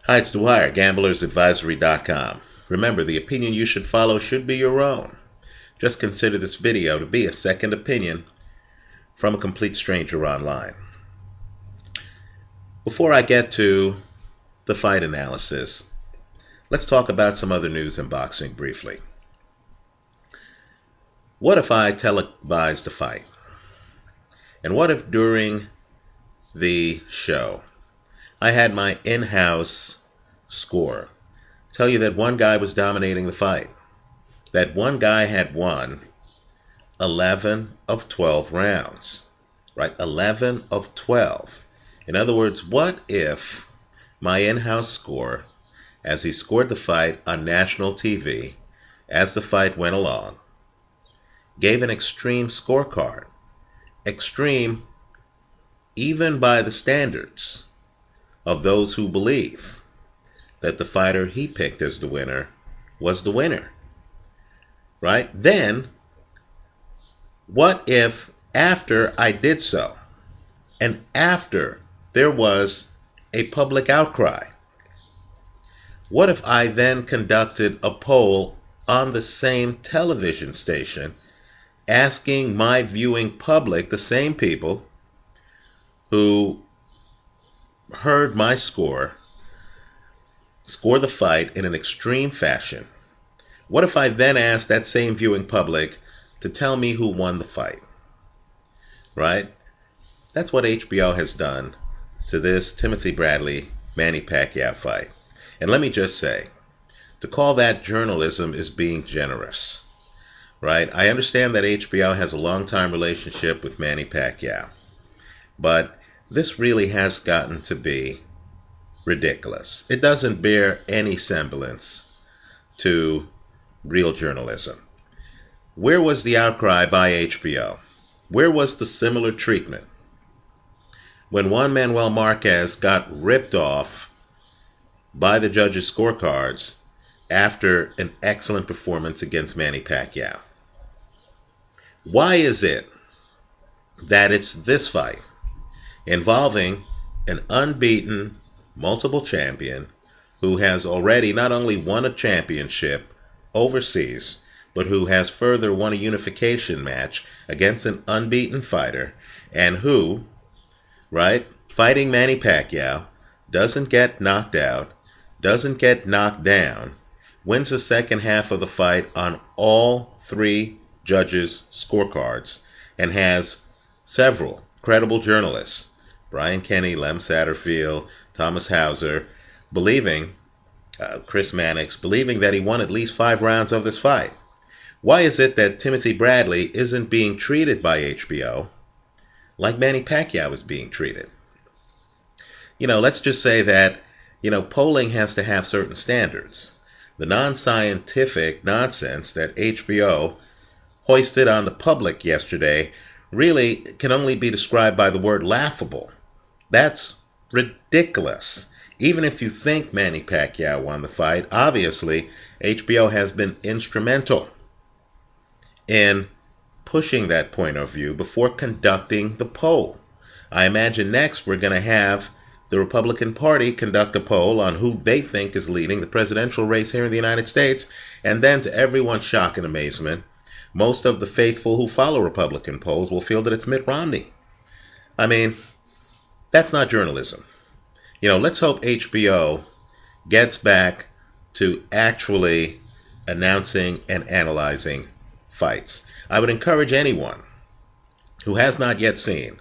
Hi, it's Dwyer, gamblersadvisory.com. Remember, the opinion you should follow should be your own. Just consider this video to be a second opinion from a complete stranger online. Before I get to the fight analysis, let's talk about some other news in boxing briefly. What if I televised a fight? And what if during the show I had my in-house score tell you that one guy was dominating the fight, that one guy had won 11 of 12 rounds, right? 11 of 12. In other words, what if my in-house score, as he scored the fight on national TV, as the fight went along, gave an extreme scorecard? Extreme even by the standards of those who believe that the fighter he picked as the winner was the winner, right? Then, what if after I did so, and after there was a public outcry, what if I then conducted a poll on the same television station asking my viewing public, the same people who heard my score the fight in an extreme fashion, what if I then asked that same viewing public to tell me who won the fight? Right? That's what HBO has done to this Timothy Bradley Manny Pacquiao fight. And let me just say, to call that journalism is being generous. Right? I understand that HBO has a long-time relationship with Manny Pacquiao, but this really has gotten to be ridiculous. It doesn't bear any semblance to real journalism. Where was the outcry by HBO? Where was the similar treatment when Juan Manuel Marquez got ripped off by the judges' scorecards after an excellent performance against Manny Pacquiao? Why is it that it's this fight involving an unbeaten multiple champion who has already not only won a championship overseas, but who has further won a unification match against an unbeaten fighter, and who, right, fighting Manny Pacquiao, doesn't get knocked out, doesn't get knocked down, wins the second half of the fight on all three judges' scorecards, and has several credible journalists, Brian Kenny, Lem Satterfield, Thomas Hauser, believing, Chris Mannix, believing that he won at least 5 rounds of this fight. Why is it that Timothy Bradley isn't being treated by HBO like Manny Pacquiao is being treated? Let's just say that, polling has to have certain standards. The non-scientific nonsense that HBO hoisted on the public yesterday really can only be described by the word laughable. That's ridiculous. Even if you think Manny Pacquiao won the fight, obviously HBO has been instrumental in pushing that point of view before conducting the poll. I imagine next we're going to have the Republican Party conduct a poll on who they think is leading the presidential race here in the United States, and then, to everyone's shock and amazement, most of the faithful who follow Republican polls will feel that it's Mitt Romney. I mean, that's not journalism. Let's hope HBO gets back to actually announcing and analyzing fights. I would encourage anyone who has not yet seen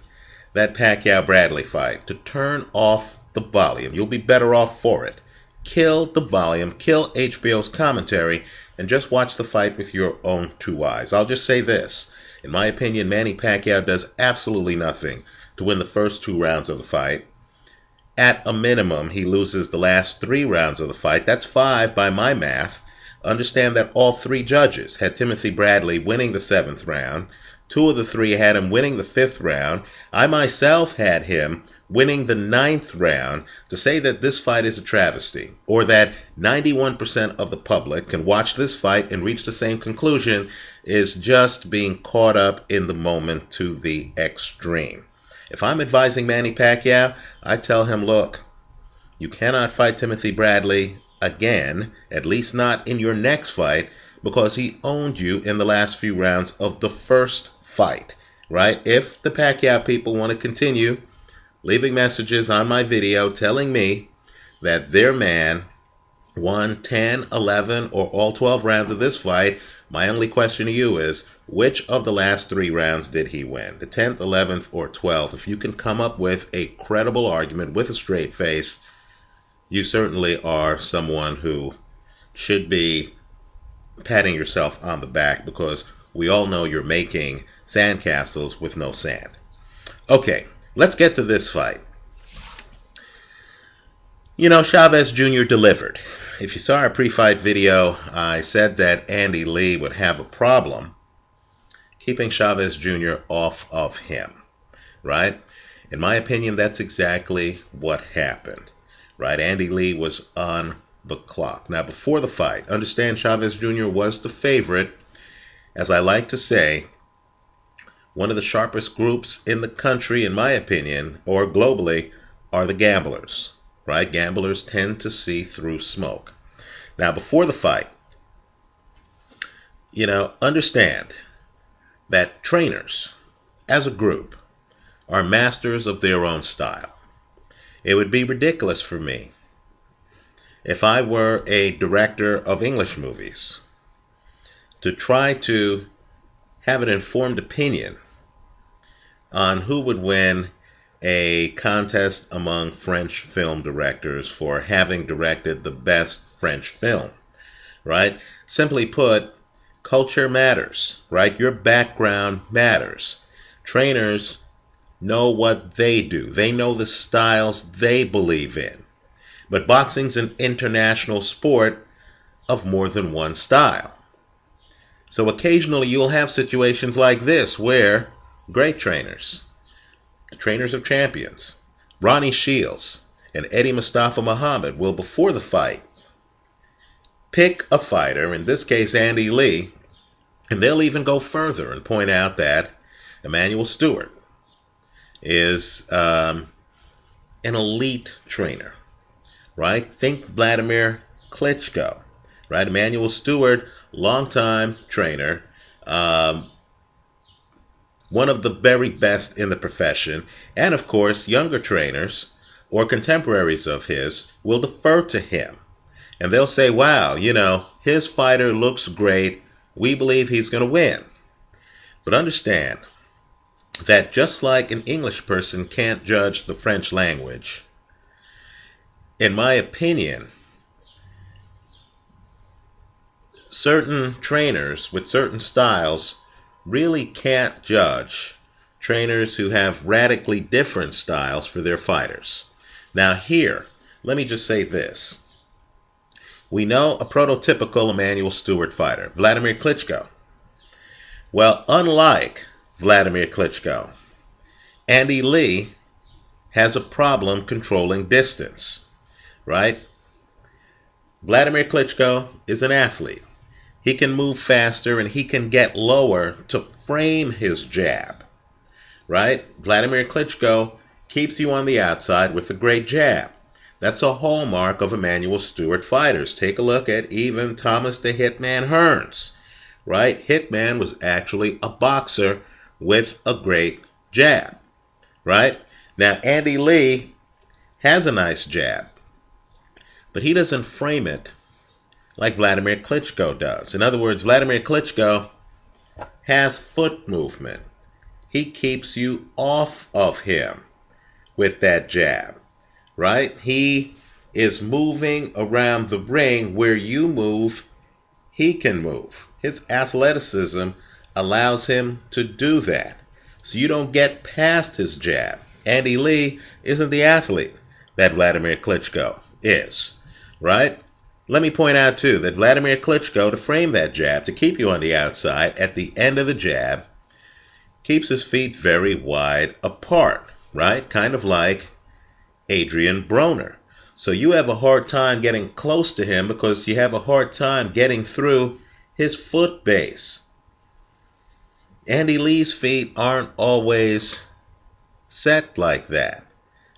that Pacquiao-Bradley fight to turn off the volume. You'll be better off for it. Kill the volume, kill HBO's commentary, and just watch the fight with your own 2 eyes. I'll just say this. In my opinion, Manny Pacquiao does absolutely nothing to win the first 2 rounds of the fight. At a minimum, he loses the last 3 rounds of the fight. That's 5 by my math. Understand that all 3 judges had Timothy Bradley winning the 7th round. 2 of the 3 had him winning the 5th round. I myself had him winning the 9th round. To say that this fight is a travesty, or that 91% of the public can watch this fight and reach the same conclusion, is just being caught up in the moment to the extreme. If I'm advising Manny Pacquiao, I tell him, look, You cannot fight Timothy Bradley again, at least not in your next fight, because he owned you in the last few rounds of the first fight, right? If the Pacquiao people want to continue leaving messages on my video telling me that their man won 10, 11, or all 12 rounds of this fight, my only question to you is, which of the last 3 rounds did he win? The 10th, 11th, or 12th? If you can come up with a credible argument with a straight face, you certainly are someone who should be patting yourself on the back, because we all know you're making sandcastles with no sand. Okay, let's get to this fight. You know, Chavez Jr. delivered. If you saw our pre-fight video, I said that Andy Lee would have a problem keeping Chavez Jr. off of him, right? In my opinion, that's exactly what happened, right? Andy Lee was on the clock. Now, before the fight, understand Chavez Jr. was the favorite. As I like to say, one of the sharpest groups in the country, in my opinion, or globally, are the gamblers, right? Gamblers tend to see through smoke. Now, before the fight, understand that trainers, as a group, are masters of their own style. It would be ridiculous for me if I were a director of English movies to try to have an informed opinion on who would win a contest among French film directors for having directed the best French film, right? Simply put, culture matters, right? Your background matters. Trainers know what they do. They know the styles they believe in. But boxing's an international sport of more than one style. So occasionally you'll have situations like this where great trainers of champions, Ronnie Shields and Eddie Mustafa Muhammad, will, before the fight, pick a fighter, in this case Andy Lee, and they'll even go further and point out that Emanuel Stewart is an elite trainer, right? Think Vladimir Klitschko, right? Emanuel Stewart, longtime trainer, one of the very best in the profession, and of course, younger trainers or contemporaries of his will defer to him. And they'll say, wow, his fighter looks great. We believe he's going to win. But understand that just like an English person can't judge the French language, in my opinion, certain trainers with certain styles really can't judge trainers who have radically different styles for their fighters. Now here, let me just say this. We know a prototypical Emanuel Stewart fighter, Vladimir Klitschko. Well, unlike Vladimir Klitschko, Andy Lee has a problem controlling distance, right? Vladimir Klitschko is an athlete. He can move faster and he can get lower to frame his jab, right? Vladimir Klitschko keeps you on the outside with a great jab. That's a hallmark of Emanuel Stewart fighters. Take a look at even Thomas the Hitman Hearns, right? Hitman was actually a boxer with a great jab, right? Now, Andy Lee has a nice jab, but he doesn't frame it like Vladimir Klitschko does. In other words, Vladimir Klitschko has foot movement. He keeps you off of him with that jab, right? He is moving around the ring where you move, he can move. His athleticism allows him to do that. So you don't get past his jab. Andy Lee isn't the athlete that Vladimir Klitschko is, right? Let me point out, too, that Vladimir Klitschko, to frame that jab, to keep you on the outside, at the end of the jab, keeps his feet very wide apart, right? Kind of like Adrian Broner. So you have a hard time getting close to him because you have a hard time getting through his foot base. Andy Lee's feet aren't always set like that,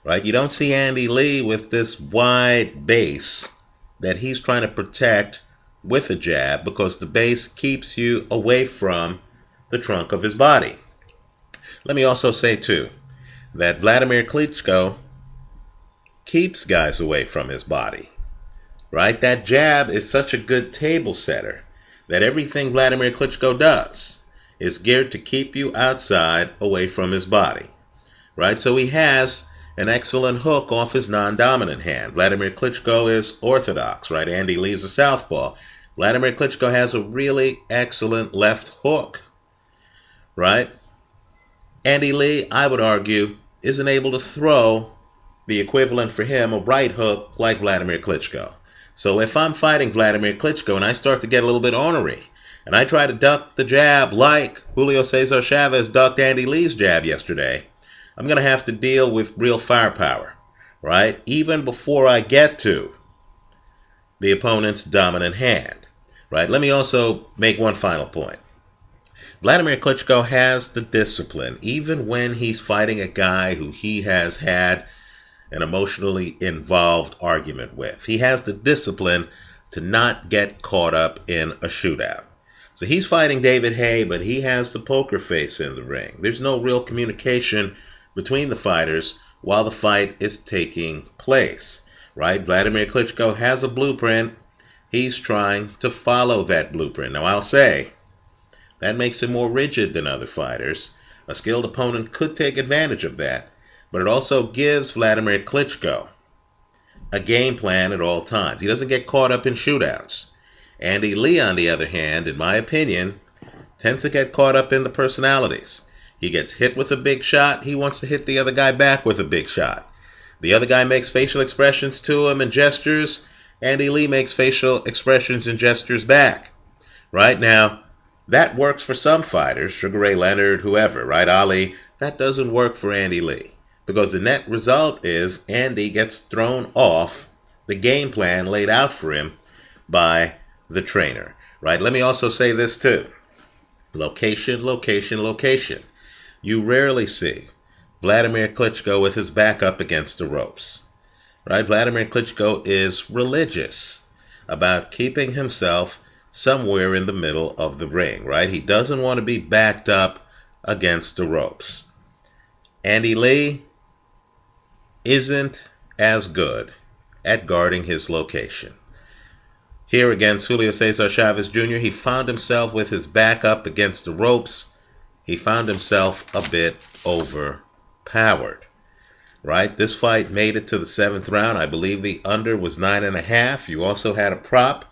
right? You don't see Andy Lee with this wide base that he's trying to protect with a jab, because the base keeps you away from the trunk of his body. Let me also say, too, that Vladimir Klitschko keeps guys away from his body, right? That jab is such a good table setter that everything Vladimir Klitschko does is geared to keep you outside, away from his body, right? So he has an excellent hook off his non-dominant hand. Vladimir Klitschko is orthodox, right? Andy Lee's a southpaw. Vladimir Klitschko has a really excellent left hook, right? Andy Lee, I would argue, isn't able to throw the equivalent for him, a right hook, like Vladimir Klitschko. So if I'm fighting Vladimir Klitschko and I start to get a little bit ornery, and I try to duck the jab like Julio Cesar Chavez ducked Andy Lee's jab yesterday, I'm going to have to deal with real firepower, right? Even before I get to the opponent's dominant hand, right? Let me also make one final point. Vladimir Klitschko has the discipline, even when he's fighting a guy who he has had an emotionally involved argument with. He has the discipline to not get caught up in a shootout. So he's fighting David Haye, but he has the poker face in the ring. There's no real communication between the fighters while the fight is taking place, right? Vladimir Klitschko has a blueprint. He's trying to follow that blueprint. Now, I'll say that makes him more rigid than other fighters. A skilled opponent could take advantage of that, but it also gives Vladimir Klitschko a game plan at all times. He doesn't get caught up in shootouts. Andy Lee, on the other hand, in my opinion, tends to get caught up in the personalities. He gets hit with a big shot. He wants to hit the other guy back with a big shot. The other guy makes facial expressions to him and gestures. Andy Lee makes facial expressions and gestures back. Right now, that works for some fighters, Sugar Ray Leonard, whoever, right? Ali. That doesn't work for Andy Lee, because the net result is Andy gets thrown off the game plan laid out for him by the trainer, right? Let me also say this too. Location, location, location. You rarely see Vladimir Klitschko with his back up against the ropes, right? Vladimir Klitschko is religious about keeping himself somewhere in the middle of the ring, right? He doesn't want to be backed up against the ropes. Andy Lee isn't as good at guarding his location. Here against Julio Cesar Chavez Jr., he found himself with his back up against the ropes. He found himself a bit overpowered, right? This fight made it to the 7th round. I believe the under was 9.5. You also had a prop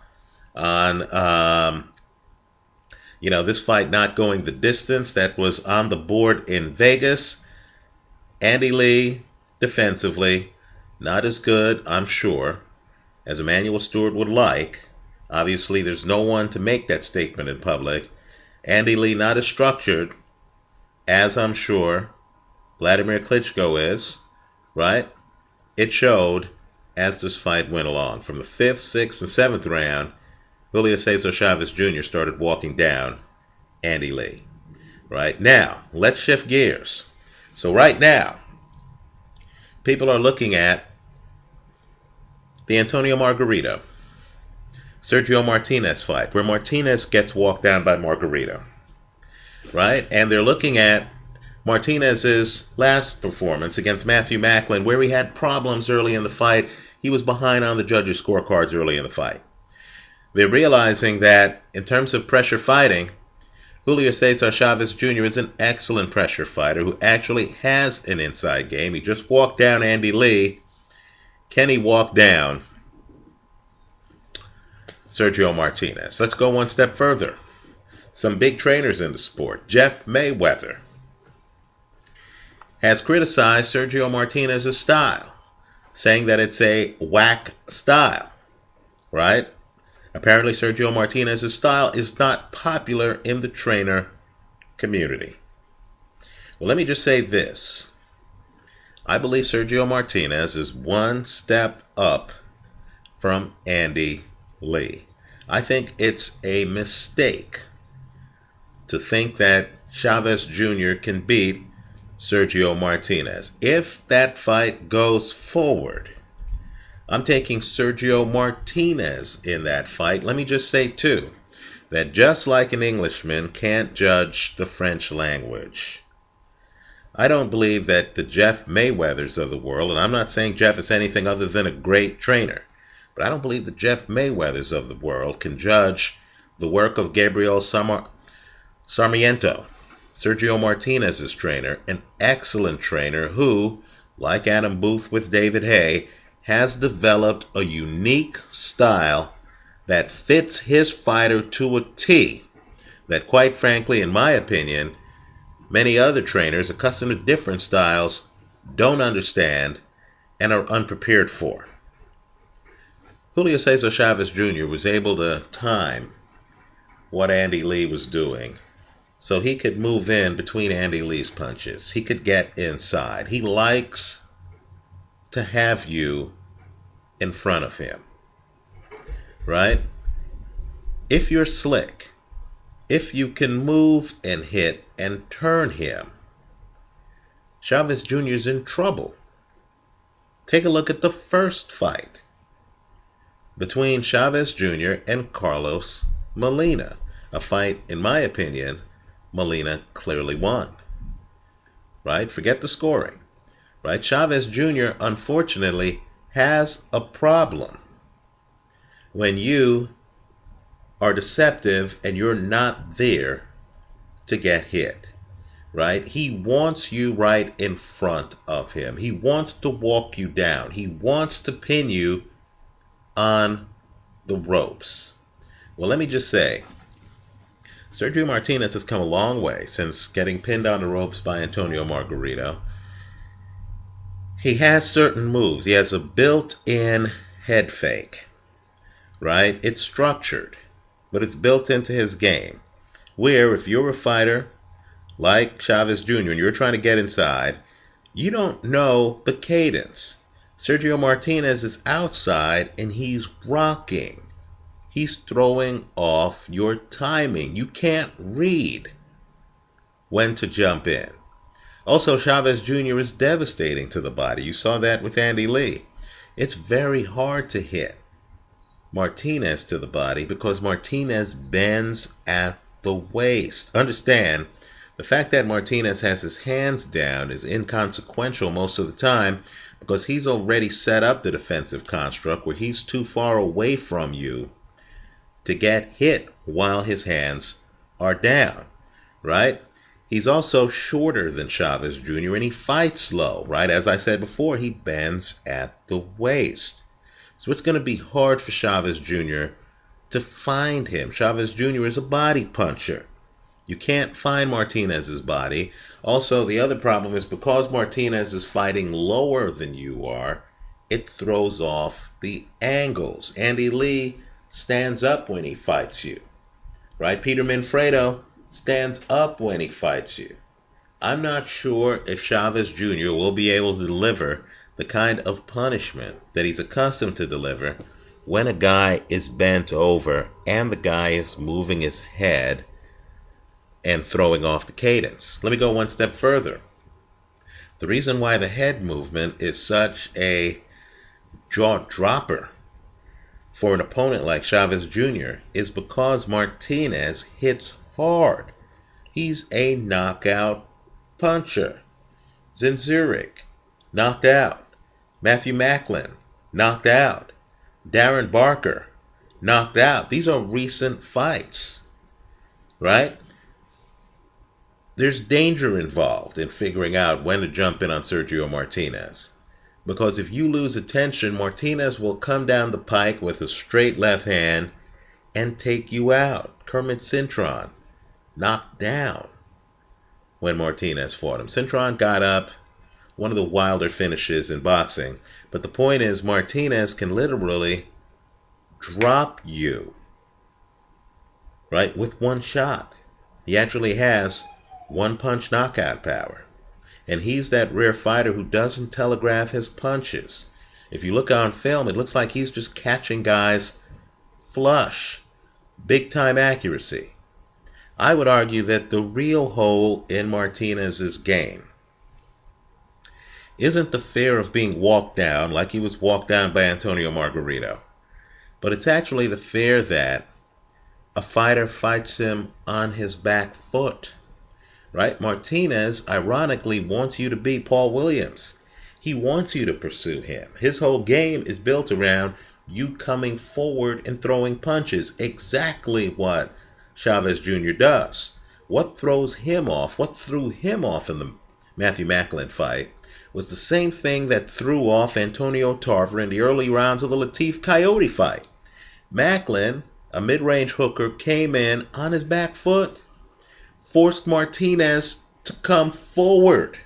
on, this fight not going the distance that was on the board in Vegas. Andy Lee, defensively, not as good, I'm sure, as Emmanuel Stewart would like. Obviously, there's no one to make that statement in public. Andy Lee not as structured as I'm sure Vladimir Klitschko is, right? It showed as this fight went along. From the 5th, 6th, and 7th round, Julio Cesar Chavez Jr. started walking down Andy Lee. Right now, let's shift gears. So right now, people are looking at the Antonio Margarito, Sergio Martinez fight, where Martinez gets walked down by Margarito, right? And they're looking at Martinez's last performance against Matthew Macklin, where he had problems early in the fight. He was behind on the judges' scorecards early in the fight. They're realizing that in terms of pressure fighting, Julio Cesar Chavez Jr. is an excellent pressure fighter who actually has an inside game. He just walked down Andy Lee. Can he walk down Sergio Martinez? Let's go one step further. Some big trainers in the sport. Jeff Mayweather has criticized Sergio Martinez's style, saying that it's a whack style, right? Apparently, Sergio Martinez's style is not popular in the trainer community. Well, let me just say this. I believe Sergio Martinez is one step up from Andy Lee. I think it's a mistake to think that Chavez Jr. can beat Sergio Martinez. If that fight goes forward, I'm taking Sergio Martinez in that fight. Let me just say, too, that just like an Englishman can't judge the French language, I don't believe that the Jeff Mayweathers of the world, and I'm not saying Jeff is anything other than a great trainer, but I don't believe the Jeff Mayweathers of the world can judge the work of Gabriel Sarmiento, Sergio Martinez's trainer, an excellent trainer who, like Adam Booth with David Haye, has developed a unique style that fits his fighter to a T, that quite frankly, in my opinion, many other trainers accustomed to different styles don't understand and are unprepared for. Julio Cesar Chavez Jr. was able to time what Andy Lee was doing so he could move in between Andy Lee's punches. He could get inside. He likes to have you in front of him, right? If you're slick, if you can move and hit and turn him, Chavez Jr. is in trouble. Take a look at the first fight between Chavez Jr. and Carlos Molina. A fight, in my opinion, Molina clearly won. Right? Forget the scoring. Right? Chavez Jr. unfortunately has a problem when you are deceptive and you're not there to get hit. Right? He wants you right in front of him. He wants to walk you down. He wants to pin you on the ropes. Well, let me just say, Sergio Martinez has come a long way since getting pinned on the ropes by Antonio Margarito. He has certain moves. He has a built-in head fake, right? It's structured, but it's built into his game. Where if you're a fighter like Chavez Jr. and you're trying to get inside, you don't know the cadence. Sergio Martinez is outside and he's rocking. He's throwing off your timing. You can't read when to jump in. Also, Chavez Jr. is devastating to the body. You saw that with Andy Lee. It's very hard to hit Martinez to the body because Martinez bends at the waist. Understand, the fact that Martinez has his hands down is inconsequential most of the time because he's already set up the defensive construct where he's too far away from you to get hit while his hands are down, right? He's also shorter than Chavez Jr. and he fights low, right? As I said before, he bends at the waist. So it's going to be hard for Chavez Jr. to find him. Chavez Jr. is a body puncher. You can't find Martinez's body. Also, the other problem is because Martinez is fighting lower than you are, it throws off the angles. Andy Lee stands up when he fights you, right? Peter Manfredo stands up when he fights you. I'm not sure if Chavez Jr. will be able to deliver the kind of punishment that he's accustomed to deliver when a guy is bent over and the guy is moving his head and throwing off the cadence. Let me go one step further. The reason why the head movement is such a jaw dropper for an opponent like Chavez Jr. is because Martinez hits hard. He's a knockout puncher. Zinzurich, knocked out. Matthew Macklin, knocked out. Darren Barker, knocked out. These are recent fights, right? There's danger involved in figuring out when to jump in on Sergio Martinez. Because if you lose attention, Martinez will come down the pike with a straight left hand and take you out. Kermit Cintron knocked down when Martinez fought him. Cintron got up, one of the wilder finishes in boxing. But the point is, Martinez can literally drop you, right, with one shot. He actually has one-punch knockout power. And he's that rare fighter who doesn't telegraph his punches. If you look on film, it looks like he's just catching guys flush. Big-time accuracy. I would argue that the real hole in Martinez's game isn't the fear of being walked down like he was walked down by Antonio Margarito, but it's actually the fear that a fighter fights him on his back foot. Right? Martinez, ironically, wants you to beat Paul Williams. He wants you to pursue him. His whole game is built around you coming forward and throwing punches. Exactly what Chavez Jr. does. What throws him off, what threw him off in the Matthew Macklin fight was the same thing that threw off Antonio Tarver in the early rounds of the Latif Coyote fight. Macklin, a mid-range hooker, came in on his back foot, forced Martinez to come forward.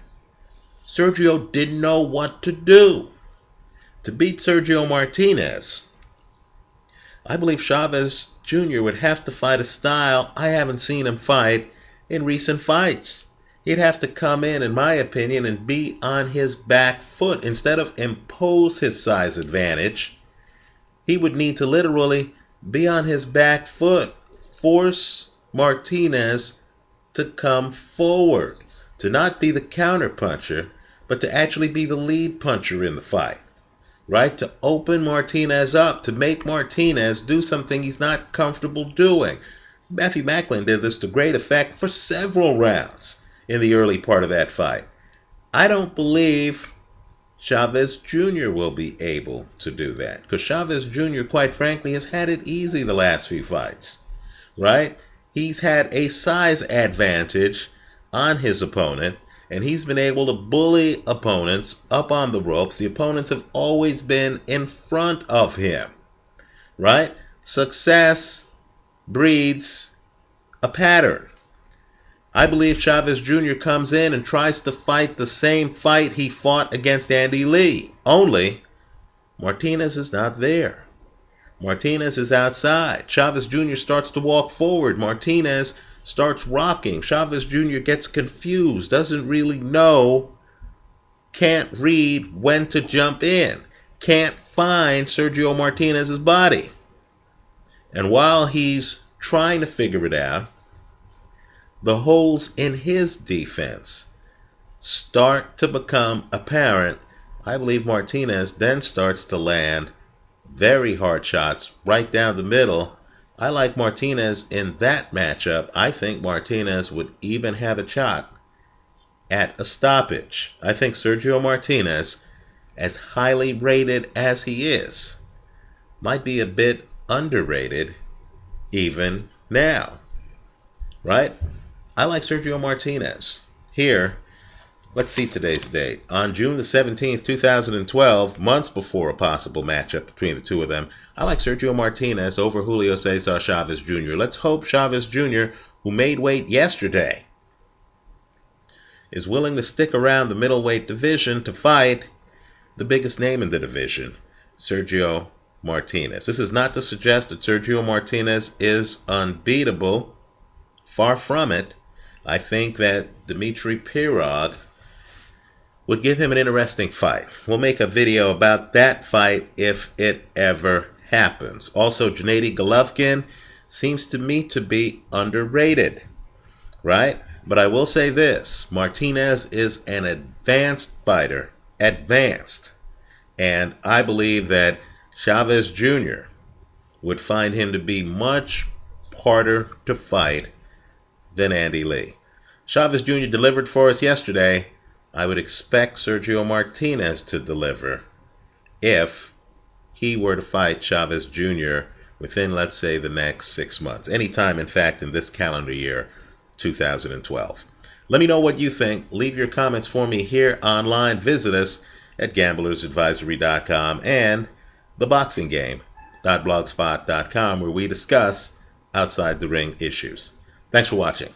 Sergio didn't know what to do. To beat Sergio Martinez, I believe Chavez Jr. would have to fight a style I haven't seen him fight in recent fights. He'd have to come in my opinion, and be on his back foot. Instead of impose his size advantage, he would need to literally be on his back foot, force Martinez to come forward, to not be the counter puncher, but to actually be the lead puncher in the fight, right? To open Martinez up, to make Martinez do something he's not comfortable doing. Matthew Macklin did this to great effect for several rounds in the early part of that fight. I don't believe Chavez Jr. will be able to do that, because Chavez Jr., quite frankly, has had it easy the last few fights, right? He's had a size advantage on his opponent, and he's been able to bully opponents up on the ropes. The opponents have always been in front of him, right? Success breeds a pattern. I believe Chavez Jr. comes in and tries to fight the same fight he fought against Andy Lee, only Martinez is not there. Martinez is outside. Chavez Jr. starts to walk forward. Martinez starts rocking. Chavez Jr. gets confused, doesn't really know, can't read when to jump in, can't find Sergio Martinez's body. And while he's trying to figure it out, the holes in his defense start to become apparent. I believe Martinez then starts to land very hard shots right down the middle. I like Martinez in that matchup. I think Martinez would even have a shot at a stoppage. I think Sergio Martinez, as highly rated as he is, might be a bit underrated even now, right? I like Sergio Martinez. Here, let's see today's date. On June the 17th, 2012, months before a possible matchup between the two of them, I like Sergio Martinez over Julio Cesar Chavez Jr. Let's hope Chavez Jr., who made weight yesterday, is willing to stick around the middleweight division to fight the biggest name in the division, Sergio Martinez. This is not to suggest that Sergio Martinez is unbeatable. Far from it. I think that Dmitry Pirog would give him an interesting fight. We'll make a video about that fight if it ever happens. Also, Gennady Golovkin seems to me to be underrated, right? But I will say this, Martinez is an advanced fighter, and I believe that Chavez Jr. would find him to be much harder to fight than Andy Lee. Chavez Jr. delivered for us yesterday. I would expect Sergio Martinez to deliver if he were to fight Chavez Jr. within, let's say, the next 6 months. Anytime, in fact, in this calendar year, 2012. Let me know what you think. Leave your comments for me here online. Visit us at gamblersadvisory.com and theboxinggame.blogspot.com, where we discuss outside the ring issues. Thanks for watching.